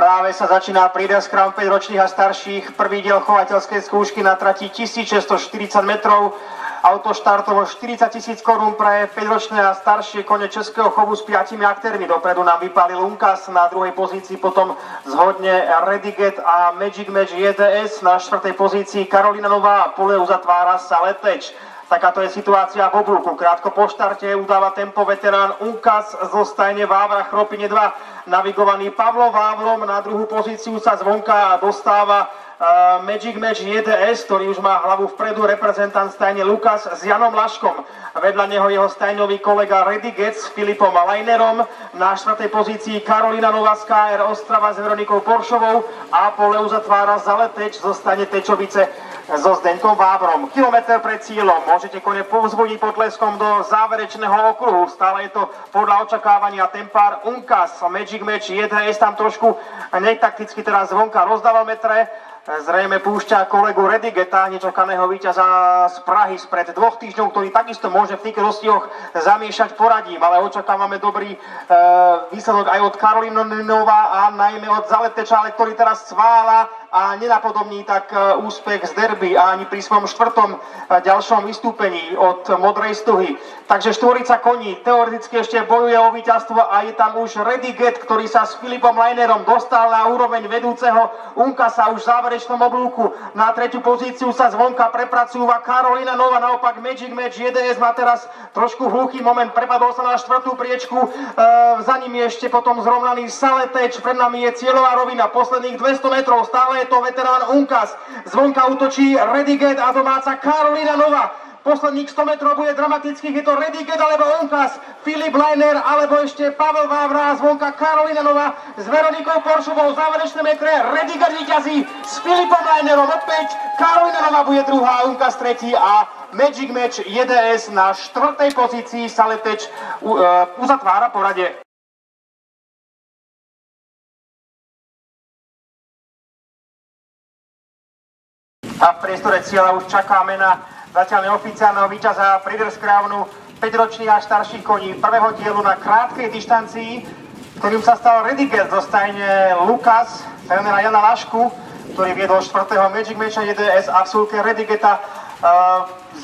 Práve sa začína Breeders' Crown 5-ročných a starších. Prvý diel chovateľskej skúšky na trati 1640 metrov. Auto štartovo 40 000 korún pre 5-ročné a staršie kone českého chovu s 5 aktérmi. Dopredu nám vypálil Unkas, na druhej pozícii potom zhodne Rediget a Magic Match JDS, na 4. pozícii Karolina Nová a pole uzatvára sa Leteč. Takáto je situácia v oblúku. Krátko po štarte udáva tempo veterán Unkas zo stajne Vávra Chropine 2. Navigovaný Pavlom Vávrom, na druhú pozíciu sa zvonka dostáva Magic Match JDS, ktorý už má hlavu vpredu, reprezentant stajne Lukas s Janom Laškom. Vedľa neho jeho stajnový kolega Rediget s Filipom Lajnerom. Na 4. pozícii Karolina Nová z KR Ostrava s Veronikou Poršovou a pole uzatvára Zaleteč zo stajne Tečovice so Zdeňkom Vávrom. Kilometr pred cieľom. Môžete kone povzbudiť potleskom do záverečného okruhu. Stále je to podľa očakávania tempár Unkas. Magic Match JDS tam trošku netakticky teraz zvonka rozdával metre. Zrejme púšťa kolegu Redigeta, nečakaného víťaza z Prahy spred 2 týždňov, ktorý takisto môže v tých rozdiloch zamiešať poradím, ale očakávame dobrý výsledok aj od Karolinova a najmä od Zaleteča, ale ktorý teraz cvála a nenapodobní tak úspech z derby a ani pri svojom 4. ďalšom vystúpení od Modrej Stuhy. Takže štvorica koní teoreticky ešte bojuje o víťazstvo a je tam už Rediget, ktorý sa s Filipom Lajnerom dostal na úroveň vedúceho Unkasa už v záverečnom oblúku. Na 3. pozíciu sa zvonka prepracúva Karolina Nová, naopak Magic Match JDS má teraz trošku hluchý moment, prepadol sa na 4. priečku, za ním je ešte potom zrovnaný Saleteč, pred nami je cieľová rovina, posledných 200 metrov, stále je to veterán Unkas, zvonka útočí Rediget a domáca Karolina Nová. Posledných 100 metrov bude dramatických, je to Rediget alebo Unkas, Filip Lajner alebo ešte Pavel Vávra, zvonka Karolina Nová s Veronikou Poršovou, záverečné metre, Rediget víťazí s Filipom Lajnerom, opäť Karolina Nová bude druhá, Unkas tretí a Magic Match JDS na 4. pozícii sa Leteč uzatvára poradie. A v priestore cieľa už čakáme na zatiaľ neoficiálneho víťaza Breeders' Crownu 5-ročných a starších koní prvého dielu na krátkej dištancii, ktorým sa stal Rediget zo stajne Lukas, trénera Jana Lašku, ktorý viedol 4. Magic Matcha JDS a v súlke Redigeta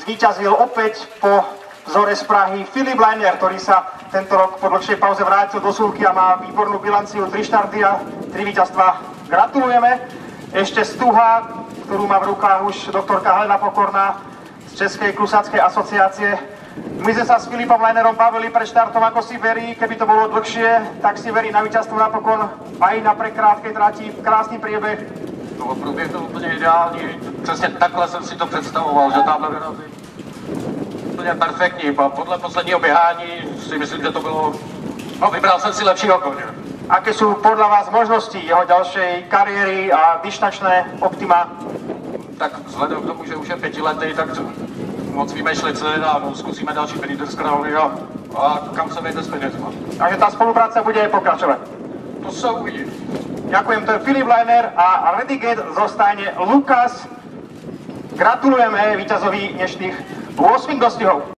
zvíťazil opäť po vzore z Prahy Filip Lajner, ktorý sa tento rok po dlhšej pauze vrátil do súlky a má výbornú bilanciu, 3 štarty a 3 víťazstva. Gratulujeme. Ešte stuha, ktorú má v rukách už doktorka Helena Pokorná z Českej klusáckej asociácie. My sme sa s Filipom Lajnerom bavili pred štartom, ako si verí, keby to bolo dlhšie, tak si verí na víťazstvo napokon aj na prekrátkej trati, krásny priebeh. No, průběh to úplně ideální, přesně takhle jsem si to představoval, že táhle vyrazí úplně perfektní. Podle posledního běhání si myslím, že to bylo, no vybral jsem si lepšího koně. Aké sú podľa vás možnosti jeho ďalšej kariéry a dištačné optima? Tak vzhledem k tomu, že už je 5letý, tak moc vymýšlet se nedá, no, zkusíme další Breeders' Crowny a kam se vejde s penězma. Takže tá spolupráca bude aj pokračovať. To se uvidí. Ďakujem, to je Filip Lajner a Rediget zo stajne Lukas. Gratulujeme víťazovi dnešných 8 dostihov.